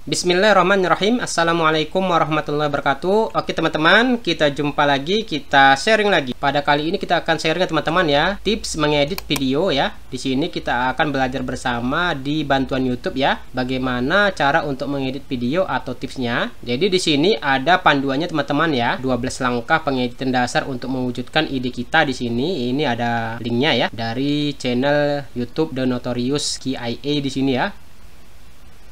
Bismillahirrahmanirrahim. Assalamualaikum warahmatullahi wabarakatuh. Oke teman-teman, kita jumpa lagi, kita sharing lagi. Pada kali ini kita akan sharing teman-teman ya, tips mengedit video ya. Di sini kita akan belajar bersama di bantuan YouTube ya, bagaimana cara untuk mengedit video atau tipsnya. Jadi di sini ada panduannya teman-teman ya, 12 langkah pengeditan dasar untuk mewujudkan ide kita di sini. Ini ada linknya ya dari channel YouTube The Notorious KIA di sini ya.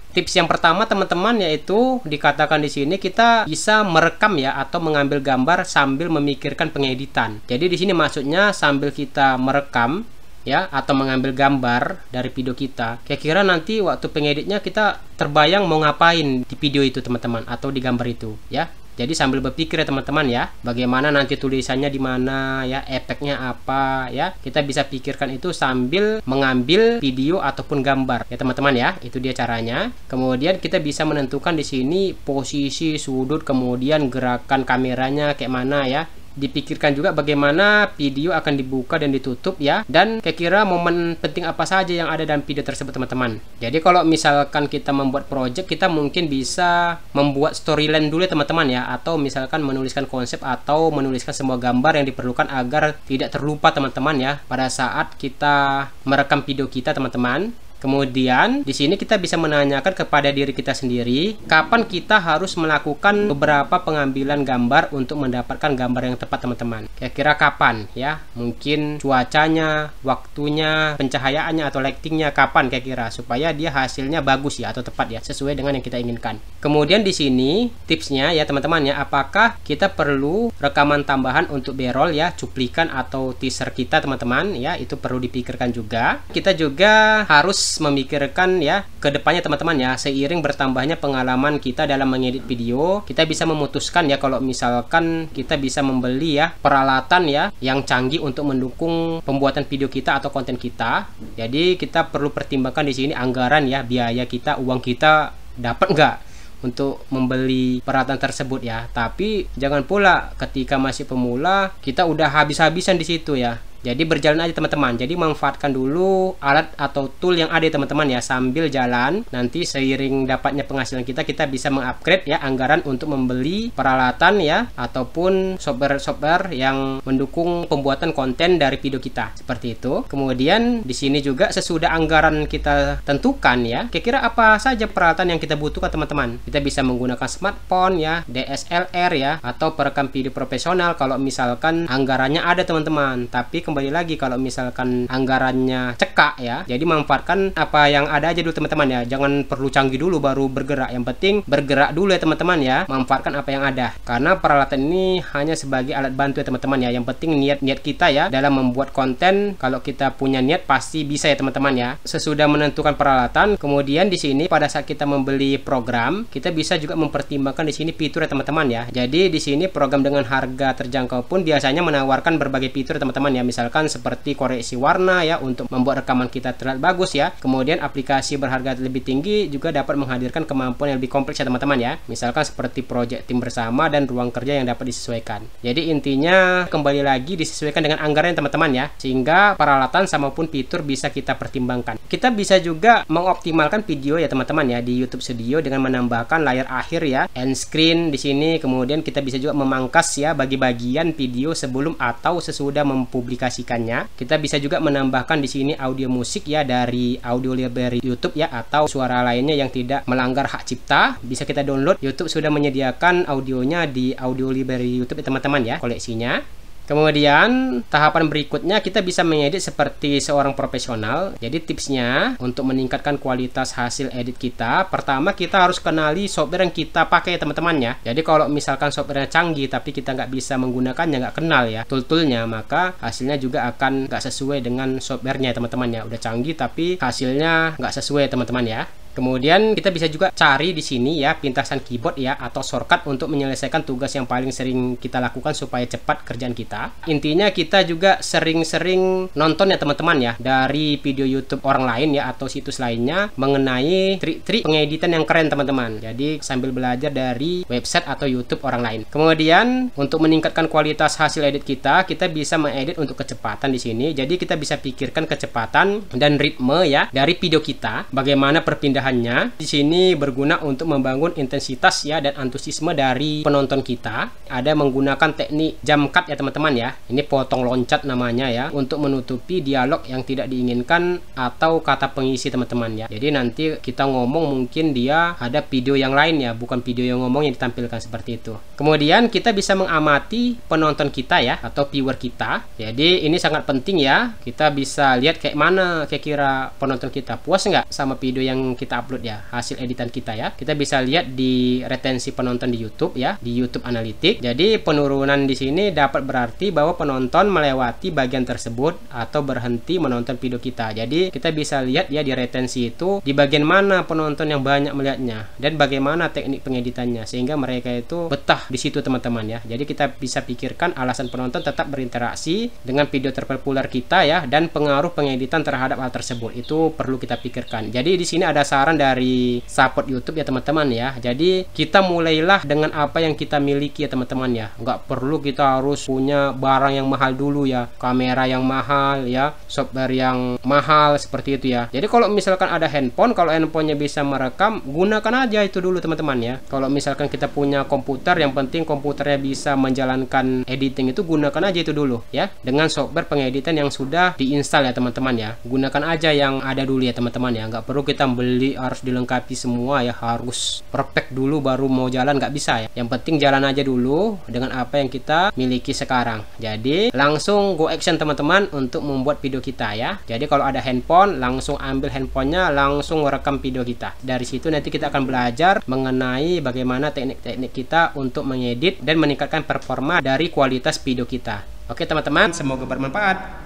Tips yang pertama teman-teman yaitu dikatakan di sini kita bisa merekam ya atau mengambil gambar sambil memikirkan pengeditan. Jadi di sini maksudnya sambil kita merekam ya atau mengambil gambar dari video kita. Kira-kira nanti waktu pengeditnya kita terbayang mau ngapain di video itu teman-teman atau di gambar itu ya. Jadi sambil berpikir ya teman-teman ya, bagaimana nanti tulisannya di mana ya, efeknya apa ya. Kita bisa pikirkan itu sambil mengambil video ataupun gambar ya teman-teman ya. Itu dia caranya. Kemudian kita bisa menentukan di sini posisi, sudut, kemudian gerakan kameranya kayak mana ya. Dipikirkan juga bagaimana video akan dibuka dan ditutup ya, dan kira-kira momen penting apa saja yang ada dalam video tersebut teman-teman. Jadi kalau misalkan kita membuat project, kita mungkin bisa membuat storyline dulu ya teman-teman ya, atau misalkan menuliskan konsep atau menuliskan semua gambar yang diperlukan agar tidak terlupa teman-teman ya pada saat kita merekam video kita teman-teman. Kemudian di sini kita bisa menanyakan kepada diri kita sendiri kapan kita harus melakukan beberapa pengambilan gambar untuk mendapatkan gambar yang tepat teman-teman. Kira-kira kapan ya? Mungkin cuacanya, waktunya, pencahayaannya atau lightingnya kapan kira-kira supaya dia hasilnya bagus ya atau tepat ya sesuai dengan yang kita inginkan. Kemudian di sini tipsnya ya teman-teman ya, apakah kita perlu rekaman tambahan untuk B-roll ya, cuplikan atau teaser kita teman-teman ya, itu perlu dipikirkan juga. Kita juga harus memikirkan ya ke depannya teman-teman ya, seiring bertambahnya pengalaman kita dalam mengedit video, kita bisa memutuskan ya kalau misalkan kita bisa membeli ya peralatan ya yang canggih untuk mendukung pembuatan video kita atau konten kita. Jadi kita perlu pertimbangkan di sini anggaran ya, biaya kita, uang kita dapat nggak untuk membeli peralatan tersebut ya. Tapi jangan pula ketika masih pemula kita udah habis-habisan di situ ya. Jadi berjalan aja teman-teman. Jadi manfaatkan dulu alat atau tool yang ada teman-teman ya, sambil jalan. Nanti seiring dapatnya penghasilan kita bisa mengupgrade ya anggaran untuk membeli peralatan ya ataupun software yang mendukung pembuatan konten dari video kita. Seperti itu. Kemudian di sini juga sesudah anggaran kita tentukan ya, kira-kira apa saja peralatan yang kita butuhkan teman-teman. Kita bisa menggunakan smartphone ya, DSLR ya, atau perekam video profesional kalau misalkan anggarannya ada teman-teman. Tapi kembali lagi kalau misalkan anggarannya cekak ya, jadi manfaatkan apa yang ada aja dulu teman-teman ya, jangan perlu canggih dulu baru bergerak. Yang penting bergerak dulu ya teman-teman ya, manfaatkan apa yang ada, karena peralatan ini hanya sebagai alat bantu ya teman-teman ya. Yang penting niat kita ya dalam membuat konten. Kalau kita punya niat pasti bisa ya teman-teman ya. Sesudah menentukan peralatan, kemudian di sini pada saat kita membeli program, kita bisa juga mempertimbangkan di sini fitur ya teman-teman ya. Jadi di sini program dengan harga terjangkau pun biasanya menawarkan berbagai fitur teman-teman ya, misalkan seperti koreksi warna ya untuk membuat rekaman kita terlihat bagus ya. Kemudian aplikasi berharga lebih tinggi juga dapat menghadirkan kemampuan yang lebih kompleks ya teman-teman ya, misalkan seperti project tim bersama dan ruang kerja yang dapat disesuaikan. Jadi intinya kembali lagi disesuaikan dengan anggaran teman-teman ya, sehingga peralatan maupun fitur bisa kita pertimbangkan. Kita bisa juga mengoptimalkan video ya teman-teman ya di YouTube Studio dengan menambahkan layar akhir ya, end screen di sini. Kemudian kita bisa juga memangkas ya bagi bagian video sebelum atau sesudah mempublikasikannya. Kita bisa juga menambahkan di sini audio musik ya dari audio library YouTube ya, atau suara lainnya yang tidak melanggar hak cipta. Bisa kita download. YouTube sudah menyediakan audionya di audio library YouTube ya teman-teman ya, koleksinya. Kemudian tahapan berikutnya kita bisa mengedit seperti seorang profesional. Jadi tipsnya untuk meningkatkan kualitas hasil edit kita, pertama kita harus kenali software yang kita pakai teman-teman ya. Jadi kalau misalkan softwarenya canggih tapi kita nggak bisa menggunakannya, nggak kenal ya tool-toolnya, maka hasilnya juga akan nggak sesuai dengan softwarenya teman-teman ya. Udah canggih tapi hasilnya nggak sesuai teman-teman ya. Kemudian kita bisa juga cari di sini ya pintasan keyboard ya atau shortcut untuk menyelesaikan tugas yang paling sering kita lakukan supaya cepat kerjaan kita. Intinya kita juga sering-sering nonton ya teman-teman ya dari video YouTube orang lain ya atau situs lainnya mengenai trik-trik pengeditan yang keren teman-teman. Jadi sambil belajar dari website atau YouTube orang lain. Kemudian untuk meningkatkan kualitas hasil edit kita bisa mengedit untuk kecepatan di sini. Jadi kita bisa pikirkan kecepatan dan ritme ya dari video kita. Bagaimana perpindahan kelebihannya. Di sini berguna untuk membangun intensitas ya dan antusiasme dari penonton kita. Ada menggunakan teknik jump cut ya teman-teman ya. Ini potong loncat namanya ya, untuk menutupi dialog yang tidak diinginkan atau kata pengisi teman-teman ya. Jadi nanti kita ngomong mungkin dia ada video yang lain ya, bukan video yang ngomong yang ditampilkan seperti itu. Kemudian kita bisa mengamati penonton kita ya, atau viewer kita. Jadi ini sangat penting ya. Kita bisa lihat kayak mana kira-kira penonton kita, puas nggak sama video yang kita upload ya, hasil editan kita ya. Kita bisa lihat di retensi penonton di YouTube ya, di YouTube Analytics. Jadi penurunan di sini dapat berarti bahwa penonton melewati bagian tersebut atau berhenti menonton video kita. Jadi kita bisa lihat ya di retensi itu di bagian mana penonton yang banyak melihatnya dan bagaimana teknik pengeditannya sehingga mereka itu betah di situ teman-teman ya. Jadi kita bisa pikirkan alasan penonton tetap berinteraksi dengan video terpopuler kita ya, dan pengaruh pengeditan terhadap hal tersebut itu perlu kita pikirkan. Jadi di sini ada saran dari support YouTube ya teman-teman ya. Jadi kita mulailah dengan apa yang kita miliki ya teman-teman ya. Nggak perlu kita harus punya barang yang mahal dulu ya, kamera yang mahal ya, software yang mahal seperti itu ya. Jadi kalau misalkan ada handphone, kalau handphonenya bisa merekam, gunakan aja itu dulu teman-teman ya. Kalau misalkan kita punya komputer, yang penting komputernya bisa menjalankan editing, itu gunakan aja itu dulu ya, dengan software pengeditan yang sudah diinstal ya teman-teman ya. Gunakan aja yang ada dulu ya teman-teman ya. Nggak perlu kita beli harus dilengkapi semua ya, harus perfect dulu baru mau jalan, nggak bisa ya. Yang penting jalan aja dulu dengan apa yang kita miliki sekarang. Jadi langsung go action teman-teman untuk membuat video kita ya. Jadi kalau ada handphone, langsung ambil handphonenya, langsung rekam video kita. Dari situ nanti kita akan belajar mengenai bagaimana teknik-teknik kita untuk mengedit dan meningkatkan performa dari kualitas video kita. Oke teman-teman, semoga bermanfaat.